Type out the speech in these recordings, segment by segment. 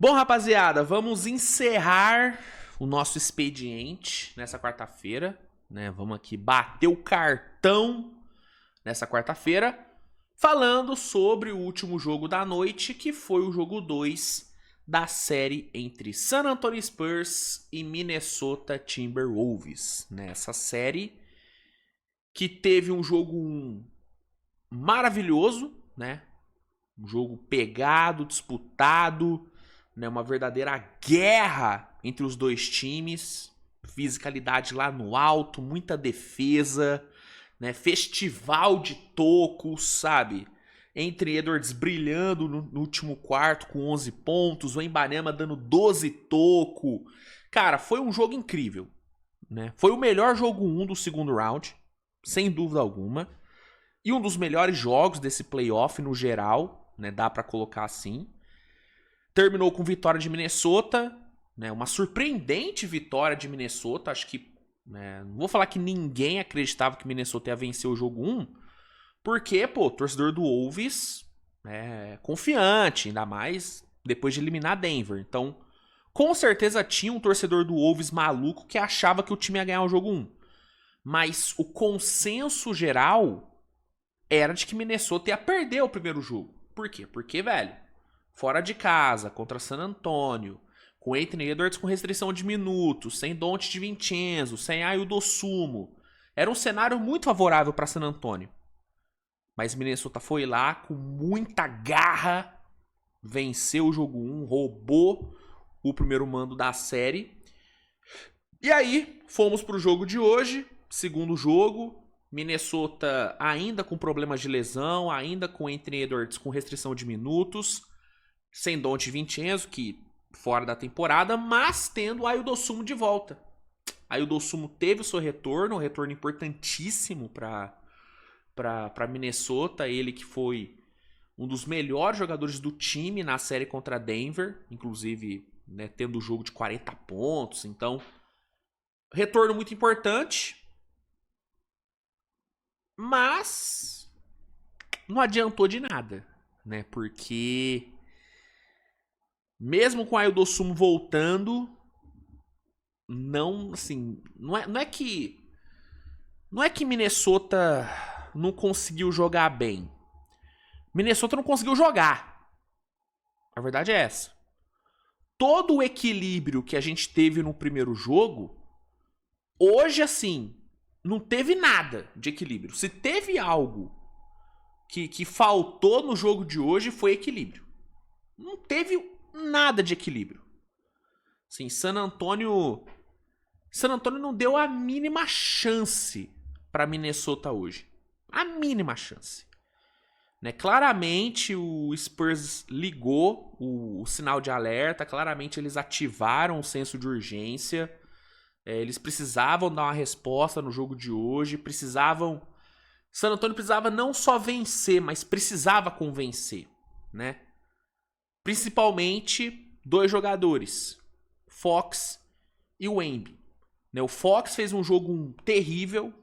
Bom, rapaziada, vamos encerrar o nosso expediente nessa quarta-feira, né? Vamos aqui bater o cartão nessa quarta-feira, falando sobre o último jogo da noite, que foi o jogo 2 da série entre San Antonio Spurs e Minnesota Timberwolves. Nessa série que teve um jogo 1 maravilhoso, né? Um jogo pegado, disputado, né? Uma verdadeira guerra entre os dois times. Fisicalidade lá no alto, muita defesa, né? Festival de tocos, sabe? Anthony Edwards brilhando no último quarto com 11 pontos, o Wembanyama dando 12 toco. Cara, foi um jogo incrível, né? Foi o melhor jogo 1 do segundo round, sem dúvida alguma. E um dos melhores jogos desse playoff no geral, né? Dá pra colocar assim. Terminou com vitória de Minnesota, né? Uma surpreendente vitória de Minnesota. Acho que, né, não vou falar que ninguém acreditava que Minnesota ia vencer o jogo 1, porque, pô, o torcedor do Wolves é confiante, ainda mais depois de eliminar Denver. Então, com certeza tinha um torcedor do Wolves maluco que achava que o time ia ganhar o jogo 1. Mas o consenso geral era de que Minnesota ia perder o primeiro jogo. Por quê? Porque, velho, fora de casa, contra San Antonio, com Anthony Edwards com restrição de minutos, sem Donte de Vincenzo, sem Ayo Dosunmu, era um cenário muito favorável para San Antonio. Mas Minnesota foi lá com muita garra, venceu o jogo 1, roubou o primeiro mando da série. E aí, fomos pro jogo de hoje, segundo jogo. Minnesota ainda com problemas de lesão, ainda com Anthony Edwards com restrição de minutos, sem Donte Vincenzo, que fora da temporada, mas tendo o Ayo Dosunmu de volta. Ayo Dosunmu teve o seu retorno, um retorno importantíssimo para Minnesota, ele que foi um dos melhores jogadores do time na série contra Denver, inclusive, né, tendo o jogo de 40 pontos, então retorno muito importante. Mas não adiantou de nada, né? Porque mesmo com a Ayo Dosunmu voltando, não, assim, não é que Minnesota não conseguiu jogar bem. Minnesota não conseguiu jogar. A verdade é essa. Todo o equilíbrio que a gente teve no primeiro jogo, hoje, assim, não teve nada de equilíbrio. Se teve algo que faltou no jogo de hoje, foi equilíbrio. Não teve nada de equilíbrio. Assim, San Antonio não deu a mínima chance para Minnesota hoje. A mínima chance. Né? Claramente o Spurs ligou o sinal de alerta, claramente eles ativaram o senso de urgência. Eles precisavam dar uma resposta no jogo de hoje, San Antonio precisava não só vencer, mas precisava convencer, né? Principalmente dois jogadores, Fox e o Wemby. O Fox fez um jogo terrível,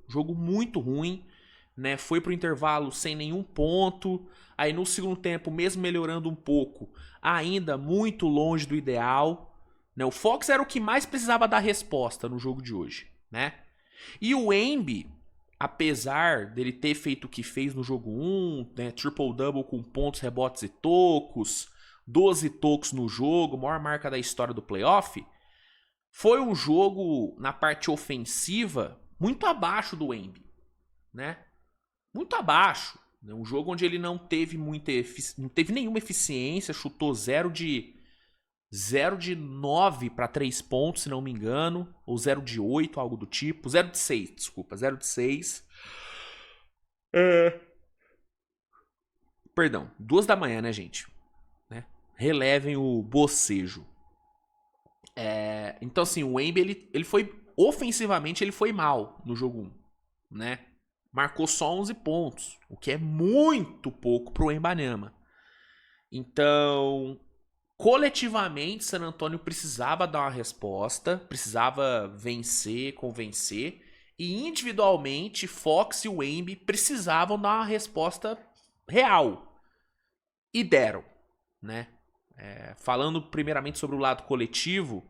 jogo muito ruim, né? Foi pro intervalo sem nenhum ponto. Aí no segundo tempo, mesmo melhorando um pouco, ainda muito longe do ideal. O Fox era o que mais precisava dar resposta no jogo de hoje, né? E o Wemby, apesar dele ter feito o que fez no jogo 1, né, triple-double com pontos, rebotes e tocos, 12 tocos no jogo, maior marca da história do playoff, foi um jogo na parte ofensiva muito abaixo do Wemby, né? Muito abaixo. Um jogo onde ele não teve nenhuma eficiência, chutou 0 de 9 para 3 pontos, se não me engano, ou 0 de 8, algo do tipo, 0 de 6, desculpa, 0 de 6. Perdão, 2 da manhã, né, gente? Né? Relevem o bocejo. Então, assim, o Wemby, ele foi, ofensivamente, ele foi mal no jogo 1, né? Marcou só 11 pontos, o que é muito pouco pro Wembanyama. Então, coletivamente, San Antonio precisava dar uma resposta, precisava vencer, convencer, e individualmente, Fox e o Wemby precisavam dar uma resposta real. E deram, né? Falando primeiramente sobre o lado coletivo,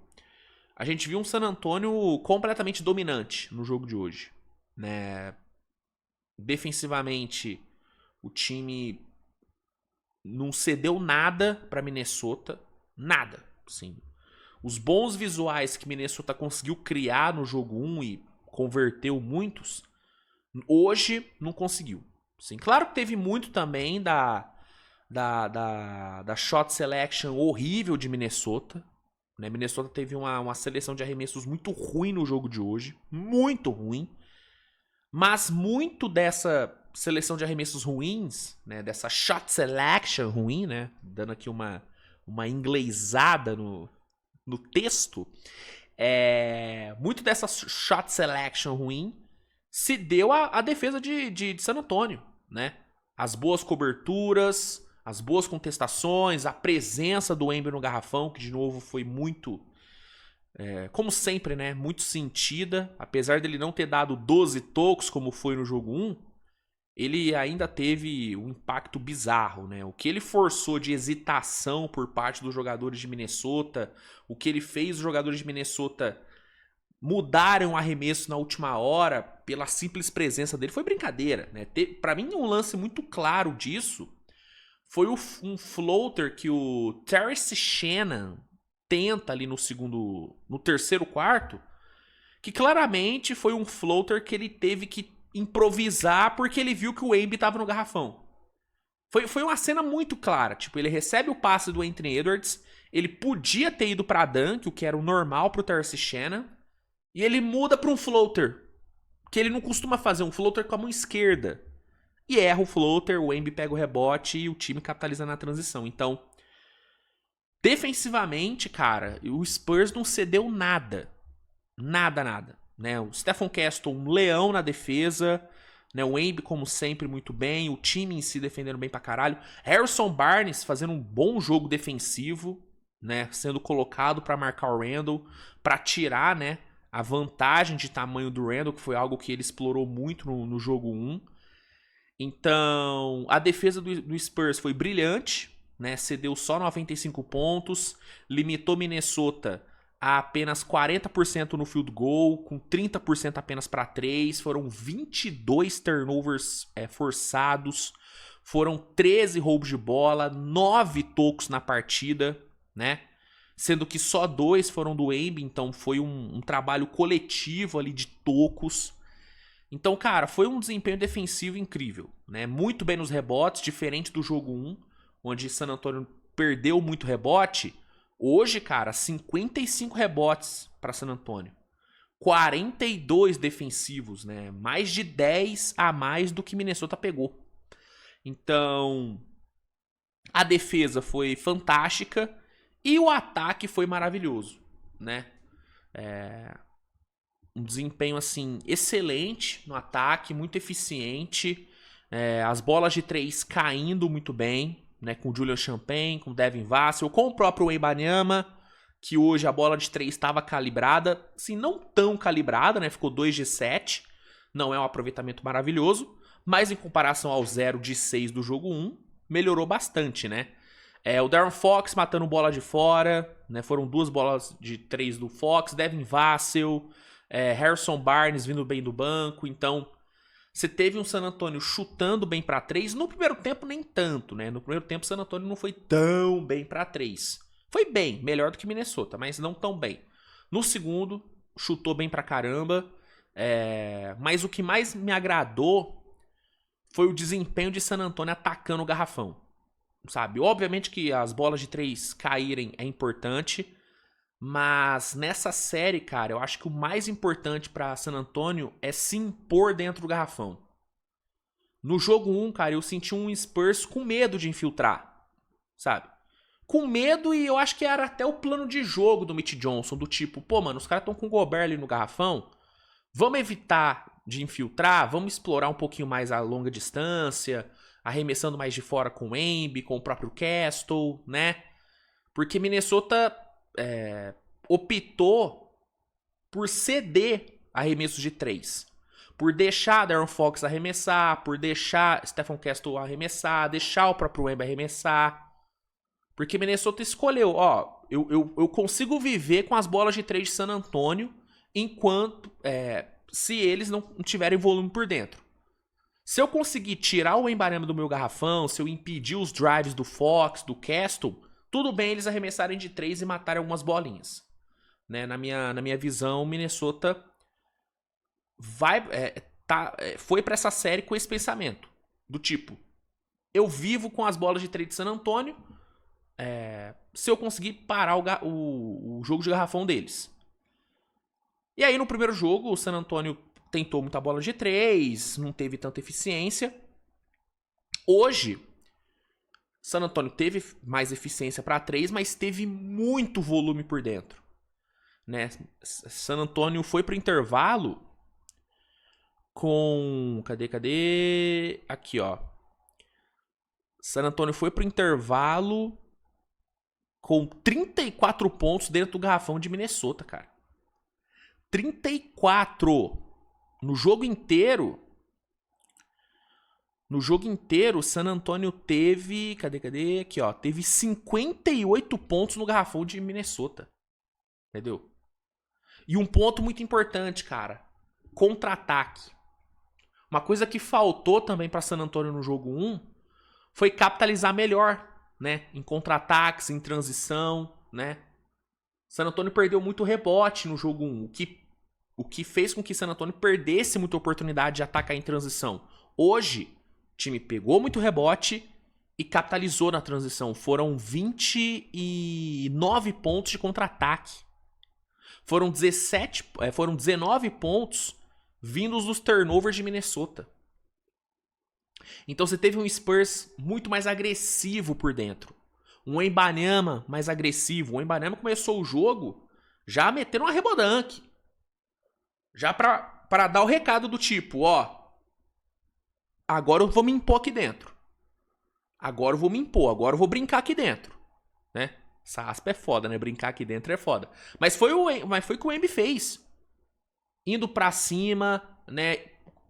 a gente viu um San Antonio completamente dominante no jogo de hoje, né? Defensivamente, o time não cedeu nada para Minnesota, nada, sim. Os bons visuais que Minnesota conseguiu criar no jogo 1 e converteu muitos, hoje não conseguiu. Sim, claro que teve muito também da shot selection horrível de Minnesota. Né? Minnesota teve uma seleção de arremessos muito ruim no jogo de hoje. Muito ruim. Mas muito dessa seleção de arremessos ruins, né? Dessa shot selection ruim, né? Dando aqui uma inglesada no texto. Muito dessa shot selection ruim se deu à defesa de San Antonio, né? As boas coberturas, as boas contestações, a presença do Embiid no garrafão, que de novo foi muito, como sempre, né? Muito sentida. Apesar dele não ter dado 12 tocos como foi no jogo 1, ele ainda teve um impacto bizarro, né? O que ele forçou de hesitação por parte dos jogadores de Minnesota, o que ele fez os jogadores de Minnesota mudarem o arremesso na última hora pela simples presença dele, foi brincadeira, né? Pra mim, um lance muito claro disso foi um floater que o Terrence Shannon tenta ali no terceiro quarto, que claramente foi um floater que ele teve que improvisar porque ele viu que o Embiid estava no garrafão. Foi uma cena muito clara. Tipo, ele recebe o passe do Anthony Edwards, ele podia ter ido pra dunk, o que era o normal pro Terrence Shannon, e ele muda pra um floater, que ele não costuma fazer, um floater com a mão esquerda. E erra o floater, o Embiid pega o rebote e o time capitaliza na transição. Então, defensivamente, cara, o Spurs não cedeu nada. Nada. Né? O Stephen Castle, um leão na defesa. Né? O Embiid, como sempre, muito bem. O time em si defendendo bem pra caralho. Harrison Barnes fazendo um bom jogo defensivo. Né? Sendo colocado pra marcar o Randle. Pra tirar, né, a vantagem de tamanho do Randle, que foi algo que ele explorou muito no jogo 1. Então, a defesa do Spurs foi brilhante. Né? Cedeu só 95 pontos. Limitou Minnesota a apenas 40% no field goal, com 30% apenas para 3. Foram 22 turnovers forçados, foram 13 roubos de bola, 9 tocos na partida, né? Sendo que só 2 foram do Embiid, então foi um trabalho coletivo ali de tocos. Então, cara, foi um desempenho defensivo incrível, né? Muito bem nos rebotes, diferente do jogo 1, onde San Antonio perdeu muito rebote. Hoje, cara, 55 rebotes para San Antonio. 42 defensivos, né? Mais de 10 a mais do que Minnesota pegou. Então, a defesa foi fantástica e o ataque foi maravilhoso, né? Um desempenho, assim, excelente no ataque, muito eficiente. As bolas de 3 caindo muito bem. Né, com o Julian Champagne, com o Devin Vassell, com o próprio Wembanyama, que hoje a bola de 3 estava calibrada, assim, não tão calibrada, né, ficou 2 de 7, não é um aproveitamento maravilhoso, mas em comparação ao 0 de 6 do jogo 1, melhorou bastante, né. O De'Aaron Fox matando bola de fora, né, foram 2 bolas de 3 do Fox, Devin Vassell, Harrison Barnes vindo bem do banco, então você teve um San Antonio chutando bem para 3. No primeiro tempo, nem tanto, né? No primeiro tempo, o San Antonio não foi tão bem para 3. Foi bem, melhor do que Minnesota, mas não tão bem. No segundo, chutou bem pra caramba. Mas o que mais me agradou foi o desempenho de San Antonio atacando o garrafão. Sabe? Obviamente que as bolas de 3 caírem é importante. Mas nessa série, cara, eu acho que o mais importante pra San Antonio é se impor dentro do garrafão. No jogo 1, cara, eu senti um Spurs com medo de infiltrar, sabe? Com medo, e eu acho que era até o plano de jogo do Mitch Johnson, do tipo, pô, mano, os caras estão com o Gobert ali no garrafão, vamos evitar de infiltrar, vamos explorar um pouquinho mais a longa distância, arremessando mais de fora com o Embiid, com o próprio Castle, né? Porque Minnesota optou por ceder arremessos de 3. Por deixar De'Aaron Fox arremessar, por deixar Stephen Castle arremessar, deixar o próprio Wemby arremessar. Porque Minnesota escolheu, ó, eu consigo viver com as bolas de 3 de San Antonio enquanto, se eles não tiverem volume por dentro. Se eu conseguir tirar o Wembanyama do meu garrafão, se eu impedir os drives do Fox, do Castle, tudo bem eles arremessarem de 3 e matarem algumas bolinhas. Né? Na minha visão, Minnesota foi pra essa série com esse pensamento. Do tipo, eu vivo com as bolas de 3 de San Antonio, se eu conseguir parar o jogo de garrafão deles. E aí no primeiro jogo, o San Antonio tentou muita bola de 3, não teve tanta eficiência. Hoje, San Antonio teve mais eficiência para 3, mas teve muito volume por dentro. Né? San Antonio foi pro intervalo com... Cadê? Aqui, ó. San Antonio foi pro intervalo com 34 pontos dentro do garrafão de Minnesota, cara. 34! No jogo inteiro, o San Antonio teve... Cadê? Aqui, ó. Teve 58 pontos no garrafão de Minnesota. Entendeu? E um ponto muito importante, cara. Contra-ataque. Uma coisa que faltou também para San Antonio no jogo 1 foi capitalizar melhor, né? Em contra-ataques, em transição, né? San Antonio perdeu muito rebote no jogo 1, o que fez com que San Antonio perdesse muita oportunidade de atacar em transição. Hoje, o time pegou muito rebote e capitalizou na transição. Foram 29 pontos de contra-ataque. Foram 19 pontos vindos dos turnovers de Minnesota. Então você teve um Spurs muito mais agressivo por dentro. Um Wembanyama mais agressivo. O Wembanyama começou o jogo já metendo uma rebodanque. Já pra dar o recado do tipo, ó, agora eu vou me impor aqui dentro. Agora eu vou me impor, agora eu vou brincar aqui dentro. Né? Essa aspa é foda, né? Brincar aqui dentro é foda. Mas foi o que o Embi fez. Indo pra cima, né?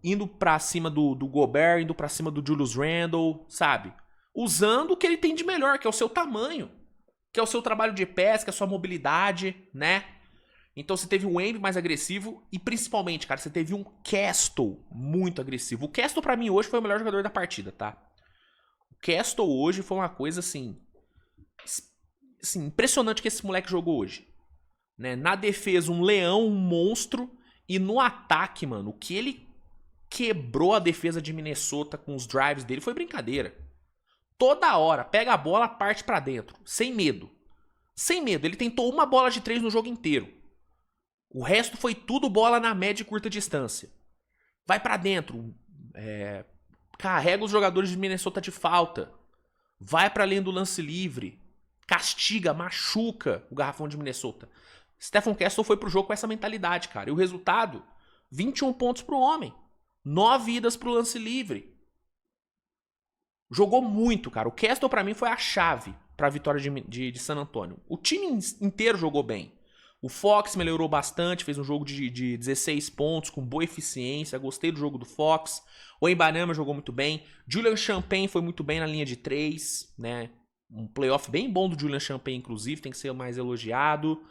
Indo pra cima do Gobert, indo pra cima do Julius Randle, sabe? Usando o que ele tem de melhor, que é o seu tamanho. Que é o seu trabalho de pés, que é a sua mobilidade, né? Então você teve um Embi mais agressivo e principalmente, cara, você teve um Castle muito agressivo. O Castle pra mim hoje foi o melhor jogador da partida, tá? O Castle hoje foi uma coisa assim impressionante que esse moleque jogou hoje. Né? Na defesa, um leão, um monstro. E no ataque, mano, o que ele quebrou a defesa de Minnesota com os drives dele foi brincadeira. Toda hora, pega a bola, parte pra dentro. Sem medo. Sem medo. Ele tentou uma bola de 3 no jogo inteiro. O resto foi tudo bola na média e curta distância. Vai pra dentro. Carrega os jogadores de Minnesota de falta. Vai pra além do lance livre. Castiga, machuca o garrafão de Minnesota. Stephen Castle foi pro jogo com essa mentalidade, cara. E o resultado? 21 pontos pro homem. 9 idas pro lance livre. Jogou muito, cara. O Castle pra mim foi a chave pra vitória de San Antonio. O time inteiro jogou bem. O Fox melhorou bastante, fez um jogo de 16 pontos, com boa eficiência. Gostei do jogo do Fox. O Wembanyama jogou muito bem. Julian Champagne foi muito bem na linha de 3, né? Um playoff bem bom do Julian Champagne, inclusive, tem que ser mais elogiado.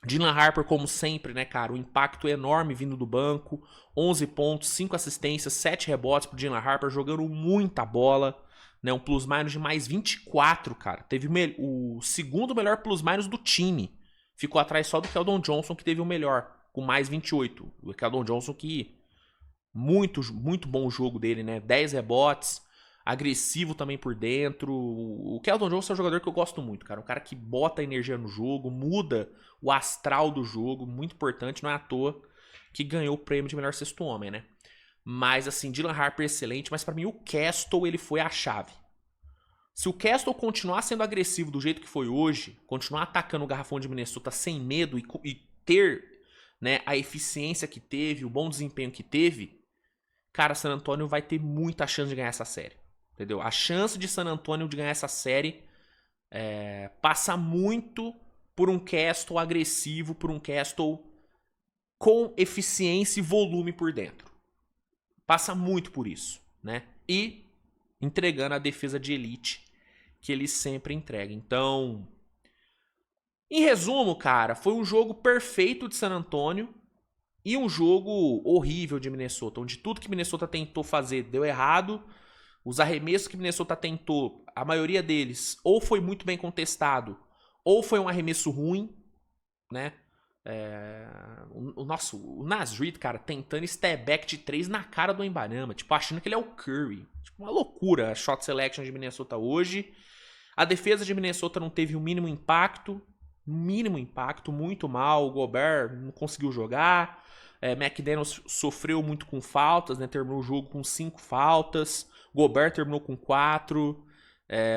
Dylan Harper, como sempre, né, cara? O impacto enorme vindo do banco. 11 pontos, 5 assistências, 7 rebotes pro Dylan Harper, jogando muita bola. Né, um plus-minus de mais 24, cara. Teve o segundo melhor plus-minus do time. Ficou atrás só do Keldon Johnson, que teve o melhor, com mais 28. O Keldon Johnson que... Muito, muito bom o jogo dele, né? 10 rebotes, agressivo também por dentro. O Keldon Johnson é um jogador que eu gosto muito, cara. Um cara que bota energia no jogo, muda o astral do jogo, muito importante. Não é à toa que ganhou o prêmio de melhor sexto homem, né? Mas, assim, Dylan Harper excelente, mas pra mim o Castle, ele foi a chave. Se o Castle continuar sendo agressivo do jeito que foi hoje, continuar atacando o garrafão de Minnesota sem medo e ter, né, a eficiência que teve, o bom desempenho que teve, cara, San Antonio vai ter muita chance de ganhar essa série. Entendeu? A chance de San Antonio de ganhar essa série passa muito por um Castle agressivo, por um Castle com eficiência e volume por dentro. Passa muito por isso, né? E entregando a defesa de elite que ele sempre entrega. Então, em resumo, cara, foi um jogo perfeito de San Antonio e um jogo horrível de Minnesota, onde tudo que Minnesota tentou fazer deu errado. Os arremessos que Minnesota tentou, a maioria deles, ou foi muito bem contestado, ou foi um arremesso ruim, né? O Naz Reid, cara, tentando step back de 3 na cara do Wembanyama, tipo, achando que ele é o Curry. Tipo, uma loucura a shot selection de Minnesota hoje. A defesa de Minnesota não teve o mínimo impacto, muito mal. O Gobert não conseguiu jogar. McDaniels sofreu muito com faltas, né? Terminou o jogo com 5 faltas. Gobert terminou com 4.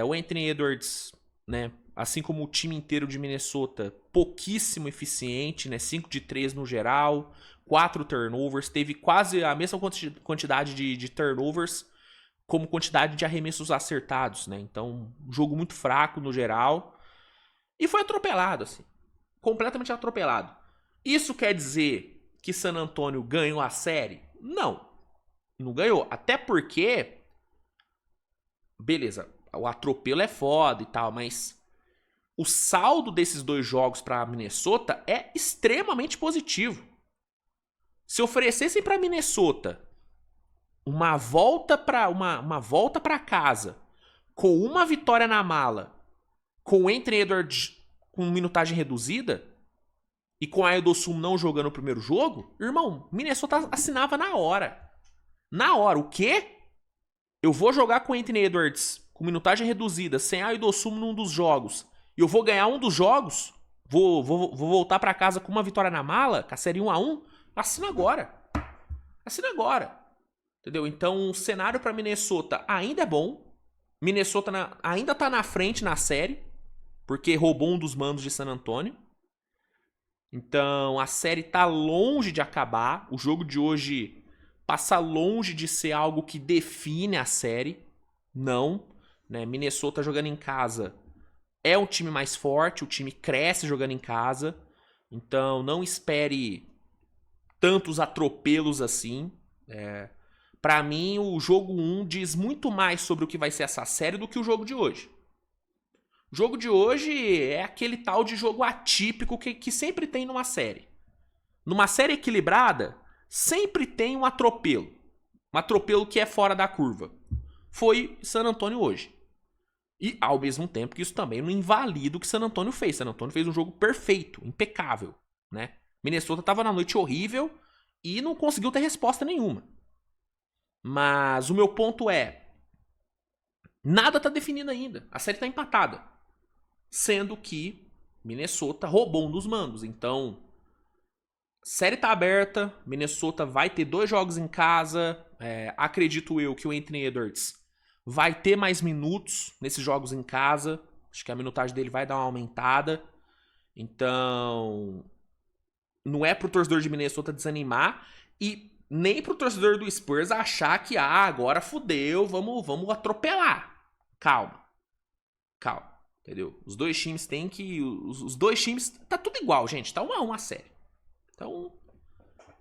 O Anthony Edwards, né? Assim como o time inteiro de Minnesota, pouquíssimo eficiente, né? 5 de 3 no geral, 4 turnovers. Teve quase a mesma quantidade de turnovers como quantidade de arremessos acertados, né? Então, um jogo muito fraco no geral. E foi atropelado, assim. Completamente atropelado. Isso quer dizer que San Antonio ganhou a série? Não. Não ganhou. Até porque... Beleza, o atropelo é foda e tal, mas... O saldo desses 2 jogos para Minnesota é extremamente positivo. Se oferecessem para Minnesota uma volta para casa com uma vitória na mala, com o Anthony Edwards com minutagem reduzida e com a Ayo não jogando o primeiro jogo, irmão, Minnesota assinava na hora. Na hora. O quê? Eu vou jogar com o Anthony Edwards com minutagem reduzida, sem a Ayo num dos jogos, e eu vou ganhar um dos jogos, vou voltar pra casa com uma vitória na mala, com a série 1-1, assina agora. Assina agora. Entendeu? Então o cenário pra Minnesota ainda é bom. Minnesota ainda tá na frente na série, porque roubou um dos mandos de San Antonio. Então a série tá longe de acabar. O jogo de hoje passa longe de ser algo que define a série. Não. Né? Minnesota jogando em casa é um time mais forte, o time cresce jogando em casa. Então não espere tantos atropelos assim. Pra mim, o jogo 1 diz muito mais sobre o que vai ser essa série do que o jogo de hoje. O jogo de hoje é aquele tal de jogo atípico que sempre tem numa série. Numa série equilibrada, sempre tem um atropelo. Um atropelo que é fora da curva. Foi San Antonio hoje. E, ao mesmo tempo, que isso também não invalida o que San Antonio fez. San Antonio fez um jogo perfeito, impecável, né? Minnesota estava na noite horrível e não conseguiu ter resposta nenhuma. Mas o meu ponto é... Nada tá definido ainda. A série tá empatada. Sendo que Minnesota roubou um dos mandos. Então, a série tá aberta. Minnesota vai ter 2 jogos em casa. Acredito eu que o Anthony Edwards vai ter mais minutos nesses jogos em casa. Acho que a minutagem dele vai dar uma aumentada. Então, não é pro torcedor de Minnesota desanimar e nem pro torcedor do Spurs achar que agora fudeu, vamos atropelar. Calma. Entendeu? Os 2 times têm que... Os 2 times... Tá tudo igual, gente. Tá 1-1 a série. Então,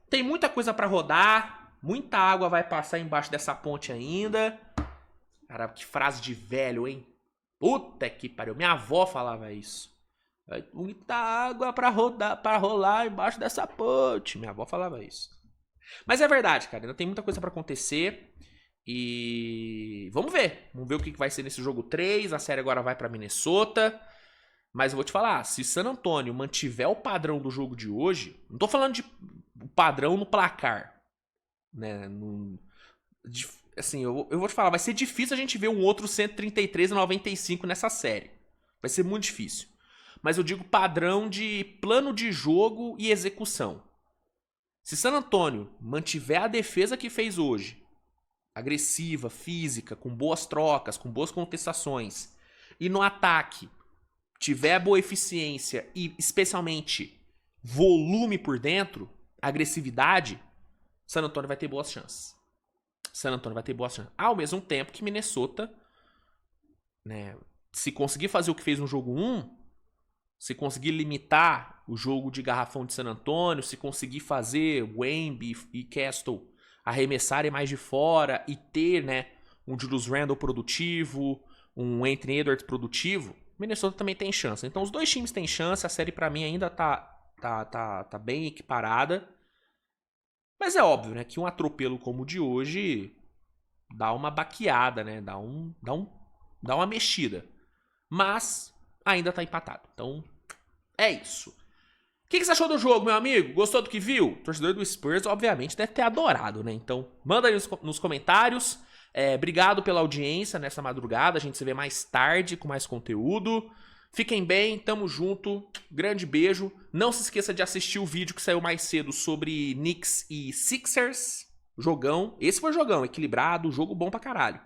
tem muita coisa pra rodar. Muita água vai passar embaixo dessa ponte ainda. Cara, que frase de velho, hein? Puta que pariu. Minha avó falava isso. Muita água pra rolar embaixo dessa ponte. Minha avó falava isso. Mas é verdade, cara. Ainda tem muita coisa pra acontecer. E vamos ver. Vamos ver o que vai ser nesse jogo 3. A série agora vai pra Minnesota. Mas eu vou te falar. Se San Antonio mantiver o padrão do jogo de hoje... Não tô falando de padrão no placar. Né? Assim, eu vou te falar, vai ser difícil a gente ver um outro 133-95 nessa série. Vai ser muito difícil. Mas eu digo padrão de plano de jogo e execução. Se San Antonio mantiver a defesa que fez hoje, agressiva, física, com boas trocas, com boas contestações, e no ataque tiver boa eficiência e especialmente volume por dentro, agressividade, San Antonio vai ter boas chances. Ao mesmo tempo que Minnesota, né, se conseguir fazer o que fez no jogo 1, se conseguir limitar o jogo de garrafão de San Antonio, se conseguir fazer Wemby e Castle arremessarem mais de fora e ter, né, um Julius Randle produtivo, um Anthony Edwards produtivo, Minnesota também tem chance. Então os dois times têm chance, a série pra mim ainda tá bem equiparada. Mas é óbvio, né, que um atropelo como o de hoje dá uma baqueada, né, dá uma mexida. Mas ainda tá empatado. Então é isso. O que você achou do jogo, meu amigo? Gostou do que viu? O torcedor do Spurs, obviamente, deve ter adorado, né? Então, manda aí nos comentários. Obrigado pela audiência nessa madrugada. A gente se vê mais tarde com mais conteúdo. Fiquem bem, tamo junto. Grande beijo. Não se esqueça de assistir o vídeo que saiu mais cedo sobre Knicks e Sixers. Jogão. Esse foi jogão, equilibrado, jogo bom pra caralho.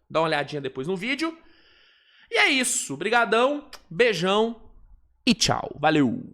Dá uma olhadinha depois no vídeo. E é isso. Brigadão, beijão e tchau. Valeu!